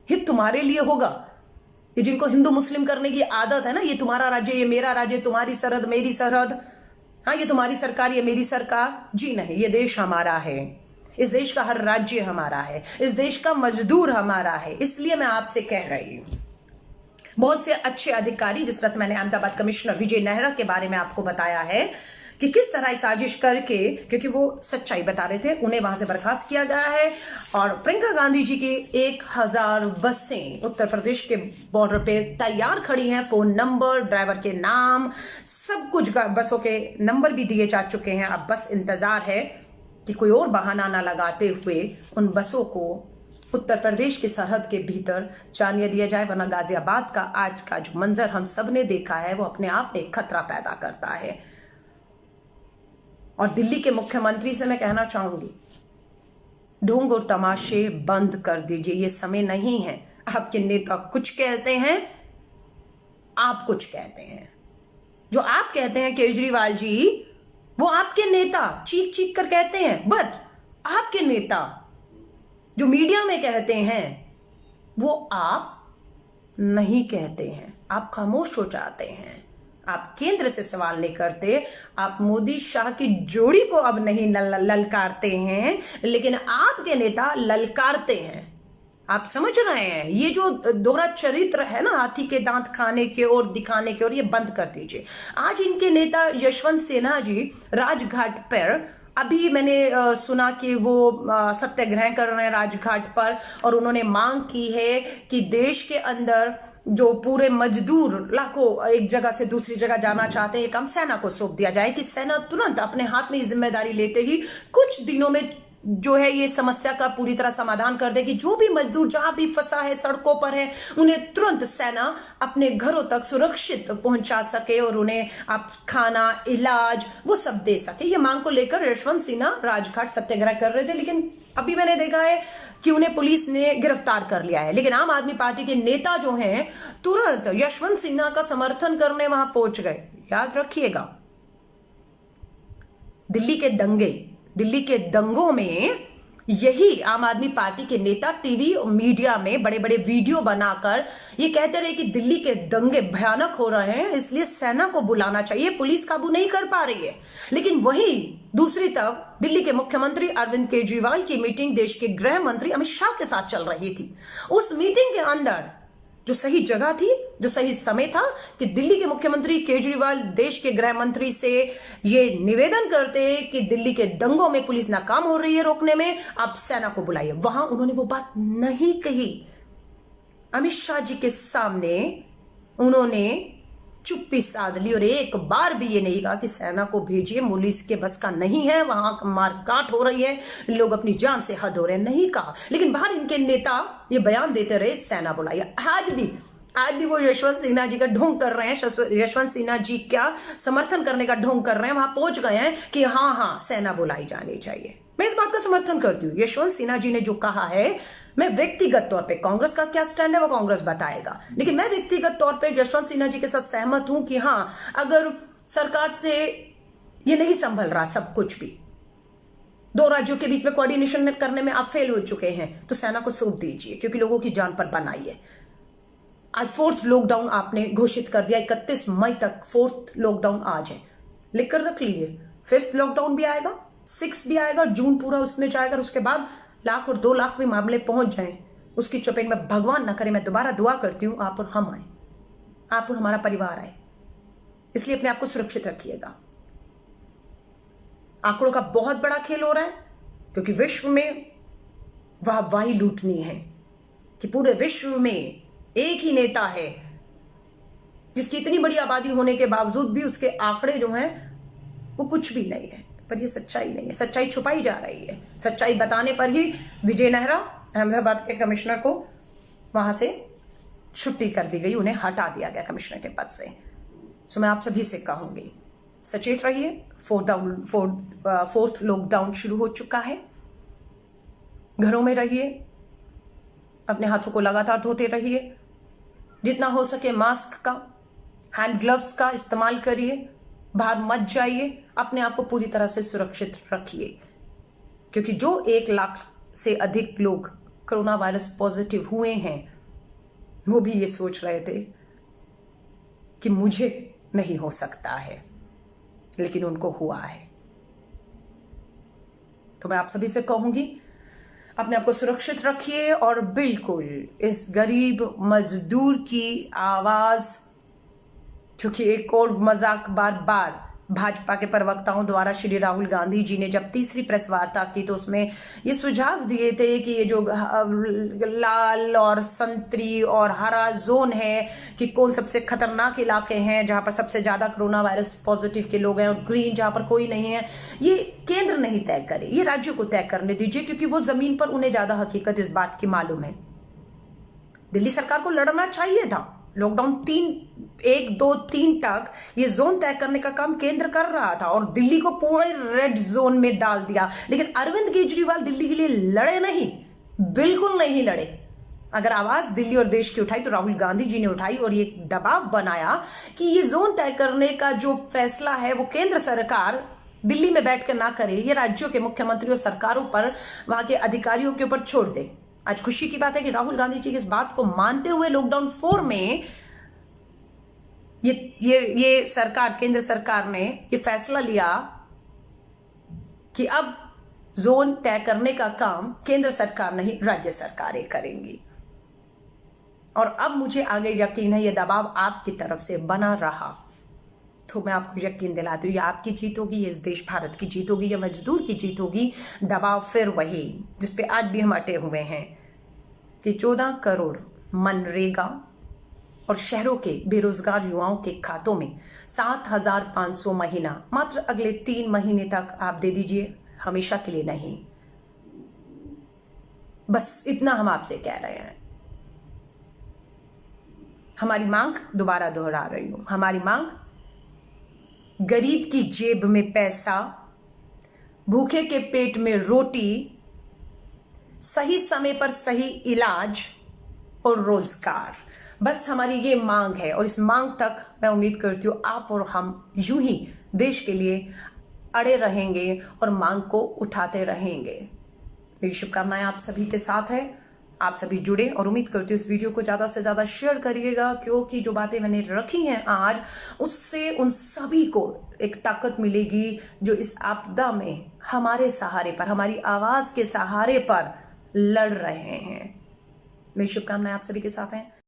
हित तुम्हारे लिए होगा। ये जिनको हिंदू मुस्लिम करने की आदत है ना, ये तुम्हारा राज्य, ये मेरा राज्य, तुम्हारी सरहद मेरी सरहद, हाँ ये तुम्हारी सरकार ये मेरी सरकार, जी नहीं, ये देश हमारा है। इस देश का हर राज्य हमारा है, इस देश का मजदूर हमारा है। इसलिए मैं आपसे कह रही हूं, बहुत से अच्छे अधिकारी, जिस तरह से मैंने अहमदाबाद कमिश्नर विजय नेहरा के बारे में आपको बताया है कि किस तरह एक साजिश करके, क्योंकि वो सच्चाई बता रहे थे, उन्हें वहां से बर्खास्त किया गया है। और प्रियंका गांधी जी की 1000 बसें उत्तर प्रदेश के बॉर्डर पे तैयार खड़ी हैं, फोन नंबर, ड्राइवर के नाम, सब कुछ, बसों के नंबर भी दिए जा चुके हैं। अब बस इंतजार है कि कोई और बहाना ना लगाते हुए उन बसों को उत्तर प्रदेश की सरहद के भीतर जाने दिया जाए, वरना गाजियाबाद का आज का जो मंजर हम सब ने देखा है वो अपने आप में खतरा पैदा करता है। और दिल्ली के मुख्यमंत्री से मैं कहना चाहूंगी, ढोंग और तमाशे बंद कर दीजिए, ये समय नहीं है। आपके नेता कुछ कहते हैं, आप कुछ कहते हैं। जो आप कहते हैं केजरीवाल जी, वो आपके नेता चीख चीख कर कहते हैं, बट आपके नेता जो मीडिया में कहते हैं वो आप नहीं कहते हैं, आप खामोश हो जाते हैं। आप केंद्र से सवाल नहीं करते, आप मोदी शाह की जोड़ी को अब नहीं ललकारते हैं, लेकिन आपके नेता ललकारते हैं। आप समझ रहे हैं, ये जो दोहरा चरित्र है ना, हाथी के दांत खाने के और दिखाने के, और ये बंद कर दीजिए। आज इनके नेता यशवंत सिन्हा जी राजघाट पर, अभी मैंने सुना कि वो सत्याग्रह कर रहे हैं राजघाट पर, और उन्होंने मांग की है कि देश के अंदर जो पूरे मजदूर लाखों एक जगह से दूसरी जगह जाना चाहते हैं, काम सेना को सौंप दिया जाए, कि सेना तुरंत अपने हाथ में ये जिम्मेदारी लेते ही कुछ दिनों में जो है ये समस्या का पूरी तरह समाधान कर देगी। जो भी मजदूर जहां भी फंसा है, सड़कों पर है, उन्हें तुरंत सेना अपने घरों तक सुरक्षित पहुंचा सके और उन्हें आप खाना, इलाज वो सब दे सके। ये मांग को लेकर यशवंत सिन्हा राजघाट सत्याग्रह कर रहे थे, लेकिन अभी मैंने देखा है कि उन्हें पुलिस ने गिरफ्तार कर लिया है। लेकिन आम आदमी पार्टी के नेता जो हैं तुरंत यशवंत सिन्हा का समर्थन करने वहां पहुंच गए। याद रखिएगा, दिल्ली के दंगों में यही आम आदमी पार्टी के नेता टीवी और मीडिया में बड़े बड़े वीडियो बनाकर ये कहते रहे कि दिल्ली के दंगे भयानक हो रहे हैं, इसलिए सेना को बुलाना चाहिए, पुलिस काबू नहीं कर पा रही है। लेकिन वही दूसरी तरफ दिल्ली के मुख्यमंत्री अरविंद केजरीवाल की मीटिंग देश के गृह मंत्री अमित शाह के साथ चल रही थी। उस मीटिंग के अंदर जो सही जगह थी, जो सही समय था कि दिल्ली के मुख्यमंत्री केजरीवाल देश के गृह मंत्री से ये निवेदन करते कि दिल्ली के दंगों में पुलिस नाकाम हो रही है रोकने में, आप सेना को बुलाइए। वहां उन्होंने वो बात नहीं कही। अमित शाह जी के सामने उन्होंने चुप्पी साध ली और एक बार भी ये नहीं कहा कि सेना को भेजिए, पुलिस के बस का नहीं है, वहां मारकाट हो रही है, लोग अपनी जान से हद हो रहे हैं, नहीं कहा। लेकिन बाहर इनके नेता ये बयान देते रहे सेना बुलाइए। आज भी वो यशवंत सिन्हा जी का ढोंग कर रहे हैं, यशवंत सिन्हा जी का समर्थन करने का ढोंग कर रहे हैं, वहां पहुंच गए हैं कि हाँ सेना बुलाई जानी चाहिए। मैं इस बात का समर्थन करती हूँ। यशवंत सिन्हा जी ने जो कहा है, मैं व्यक्तिगत तौर पे, कांग्रेस का क्या स्टैंड है वो कांग्रेस बताएगा, लेकिन मैं व्यक्तिगत तौर पे यशवंत सिन्हा जी के साथ सहमत हूं कि हाँ, अगर सरकार से ये नहीं संभल रहा सब कुछ भी, दो राज्यों के बीच में कोऑर्डिनेशन करने में आप फेल हो चुके हैं, तो सेना को सौंप दीजिए, क्योंकि लोगों की जान पर बनाई है। आज 4th लॉकडाउन आपने घोषित कर दिया, 31 मई तक 4th लॉकडाउन आज है, लिख कर रख लीजिए। 5th लॉकडाउन भी आएगा, 6 भी आएगा, जून पूरा उसमें जाएगा, उसके बाद 1 लाख और 2 लाख भी मामले पहुंच जाएं, उसकी चपेट में भगवान ना करे। मैं दोबारा दुआ करती हूं आप और हम आए, आप और हमारा परिवार आए, इसलिए अपने आप को सुरक्षित रखिएगा। आंकड़ों का बहुत बड़ा खेल हो रहा है, क्योंकि विश्व में वाहवाही लूटनी है कि पूरे विश्व में एक ही नेता है जिसकी इतनी बड़ी आबादी होने के बावजूद भी उसके आंकड़े जो हैं वो कुछ भी नहीं है। पर ये सच्चाई नहीं है, सच्चाई छुपाई जा रही है। सच्चाई बताने पर ही विजय नेहरा, अहमदाबाद के कमिश्नर, को वहां से छुट्टी कर दी गई, उन्हें हटा दिया गया कमिश्नर के पद से। सो मैं आप सभी से कहूंगी, सचेत रहिए। 4th लॉकडाउन शुरू हो चुका है, घरों में रहिए, अपने हाथों को लगातार धोते रहिए, जितना हो सके मास्क का, हैंड ग्लव्स का इस्तेमाल करिए, बाहर मत जाइए, अपने आप को पूरी तरह से सुरक्षित रखिए, क्योंकि जो 1 लाख से अधिक लोग कोरोना वायरस पॉजिटिव हुए हैं वो भी ये सोच रहे थे कि मुझे नहीं हो सकता है, लेकिन उनको हुआ है। तो मैं आप सभी से कहूंगी, अपने आप को सुरक्षित रखिए और बिल्कुल इस गरीब मजदूर की आवाज, क्योंकि एक और मजाक बार बार भाजपा के प्रवक्ताओं द्वारा श्री राहुल गांधी जी ने जब तीसरी प्रेस वार्ता की तो उसमें ये सुझाव दिए थे कि ये जो लाल और संतरी और हरा जोन है कि कौन सबसे खतरनाक इलाके हैं जहां पर सबसे ज्यादा कोरोना वायरस पॉजिटिव के लोग हैं, और ग्रीन जहां पर कोई नहीं है, ये केंद्र नहीं तय करे, ये राज्यों को तय करने दीजिए, क्योंकि वो जमीन पर उन्हें ज्यादा हकीकत इस बात की मालूम है। दिल्ली सरकार को लड़ना चाहिए था। लॉकडाउन 1, 2, 3 तक ये जोन तय करने का काम केंद्र कर रहा था और दिल्ली को पूरे रेड जोन में डाल दिया। लेकिन अरविंद केजरीवाल दिल्ली के लिए लड़े नहीं, बिल्कुल नहीं लड़े। अगर आवाज दिल्ली और देश की उठाई तो राहुल गांधी जी ने उठाई और ये दबाव बनाया कि ये जोन तय करने का जो फैसला है वो केंद्र सरकार दिल्ली में बैठकर ना करे, ये राज्यों के मुख्यमंत्रियों, सरकारों पर, वहां के अधिकारियों के ऊपर छोड़ दे। आज खुशी की बात है कि राहुल गांधी जी की इस बात को मानते हुए लॉकडाउन 4 में ये सरकार, केंद्र सरकार ने ये फैसला लिया कि अब जोन तय करने का काम केंद्र सरकार नहीं राज्य सरकारें करेंगी। और अब मुझे आगे यकीन है ये दबाव आपकी तरफ से बना रहा तो मैं आपको यकीन दिलाती हूँ ये आपकी जीत होगी, ये इस देश भारत की जीत होगी, ये मजदूर की जीत होगी। दबाव फिर वही जिसपे आज भी हम अटे हुए हैं कि 14 करोड़ मनरेगा और शहरों के बेरोजगार युवाओं के खातों में 7,500 महीना मात्र अगले 3 महीने तक आप दे दीजिए, हमेशा के लिए नहीं। बस इतना हम आपसे कह रहे हैं। हमारी मांग, दोबारा दोहरा रही हूं, हमारी मांग गरीब की जेब में पैसा, भूखे के पेट में रोटी, सही समय पर सही इलाज और रोजगार, बस हमारी ये मांग है। और इस मांग तक मैं उम्मीद करती हूँ आप और हम यूं ही देश के लिए अड़े रहेंगे और मांग को उठाते रहेंगे। मेरी शुभकामनाएं आप सभी के साथ है, आप सभी जुड़े, और उम्मीद करती हूँ इस वीडियो को ज़्यादा से ज़्यादा शेयर करिएगा, क्योंकि जो बातें मैंने रखी हैं आज, उससे उन सभी को एक ताकत मिलेगी जो इस आपदा में हमारे सहारे पर, हमारी आवाज़ के सहारे पर लड़ रहे हैं। मेरी शुभकामनाएं आप सभी के साथ हैं।